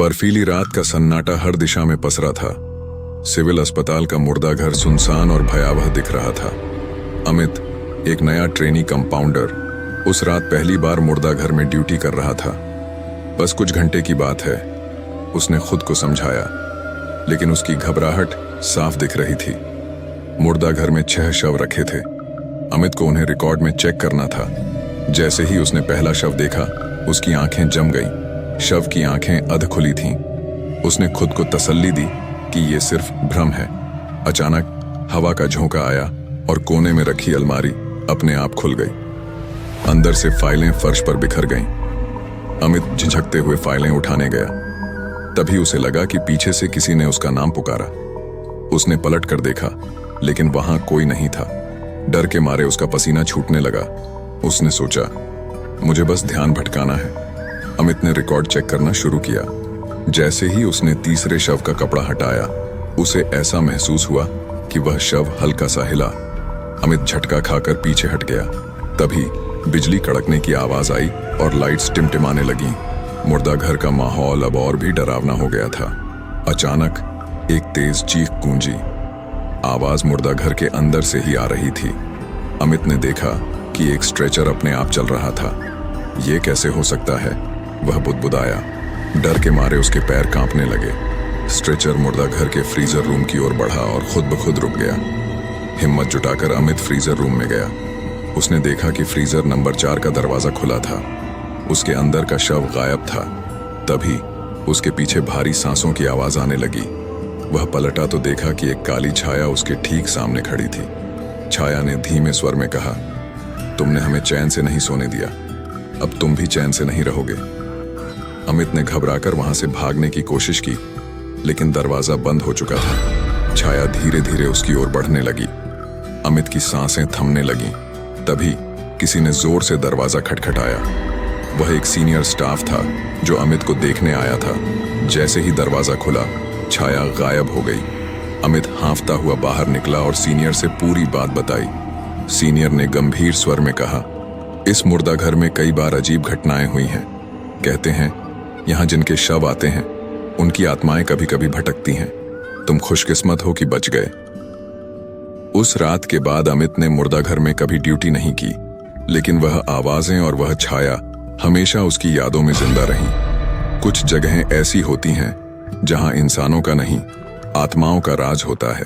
बर्फीली रात का सन्नाटा हर दिशा में पसरा था। सिविल अस्पताल का मुर्दा घर सुनसान और भयावह दिख रहा था। अमित, एक नया ट्रेनी कंपाउंडर, उस रात पहली बार मुर्दा घर में ड्यूटी कर रहा था। बस कुछ घंटे की बात है, उसने खुद को समझाया, लेकिन उसकी घबराहट साफ दिख रही थी। मुर्दा घर में 6 शव रखे थे। अमित को उन्हें रिकॉर्ड में चेक करना था। जैसे ही उसने पहला शव देखा, उसकी आंखें जम गईं। शव की आंखें अध खुली थीं। उसने खुद को तसल्ली दी कि ये सिर्फ भ्रम है। अचानक हवा का झोंका आया और कोने में रखी अलमारी अपने आप खुल गई। अंदर से फाइलें फर्श पर बिखर गईं। अमित झिझकते हुए फाइलें उठाने गया। तभी उसे लगा कि पीछे से किसी ने उसका नाम पुकारा। उसने पलट कर देखा, लेकिन वहां कोई नहीं था। डर के मारे उसका पसीना छूटने लगा। उसने सोचा, मुझे बस ध्यान भटकाना है। अमित ने रिकॉर्ड चेक करना शुरू किया। जैसे ही उसने तीसरे शव का कपड़ा हटाया, उसे ऐसा महसूस हुआ कि वह शव हल्का सा हिला। अमित झटका खाकर पीछे हट गया। तभी बिजली कड़कने की आवाज आई और लाइट्स टिमटिमाने लगीं। मुर्दा घर का माहौल अब और भी डरावना हो गया था। अचानक एक तेज चीख गूंजी। आवाज मुर्दा घर के अंदर से ही आ रही थी। अमित ने देखा कि एक स्ट्रेचर अपने आप चल रहा था। ये कैसे हो सकता है? वह बुदबुदाया। डर के मारे उसके पैर कांपने लगे। स्ट्रेचर मुर्दा घर के फ्रीजर रूम की ओर बढ़ा और खुद ब खुद रुक गया। हिम्मत जुटाकर अमित फ्रीजर रूम में गया। उसने देखा कि फ्रीजर नंबर 4 का दरवाजा खुला था। उसके अंदर का शव गायब था। तभी उसके पीछे भारी सांसों की आवाज आने लगी। वह पलटा तो देखा कि एक काली छाया उसके ठीक सामने खड़ी थी। छाया ने धीमे स्वर में कहा, तुमने हमें चैन से नहीं सोने दिया, अब तुम भी चैन से नहीं रहोगे। अमित ने घबराकर वहां से भागने की कोशिश की, लेकिन दरवाजा बंद हो चुका था। छाया धीरे धीरे उसकी ओर बढ़ने लगी। अमित की सांसें थमने लगीं। तभी किसी ने जोर से दरवाजा खटखटाया। वह एक सीनियर स्टाफ था जो अमित को देखने आया था। जैसे ही दरवाजा खुला, छाया गायब हो गई। अमित हांफता हुआ बाहर निकला और सीनियर से पूरी बात बताई। सीनियर ने गंभीर स्वर में कहा, इस मुर्दा घर में कई बार अजीब घटनाएं हुई हैं। कहते हैं यहाँ जिनके शव आते हैं, उनकी आत्माएं कभी कभी भटकती हैं। तुम खुशकिस्मत हो कि बच गए। उस रात के बाद अमित ने मुर्दा घर में कभी ड्यूटी नहीं की, लेकिन वह आवाजें और वह छाया हमेशा उसकी यादों में जिंदा रहीं। कुछ जगहें ऐसी होती हैं जहां इंसानों का नहीं, आत्माओं का राज होता है।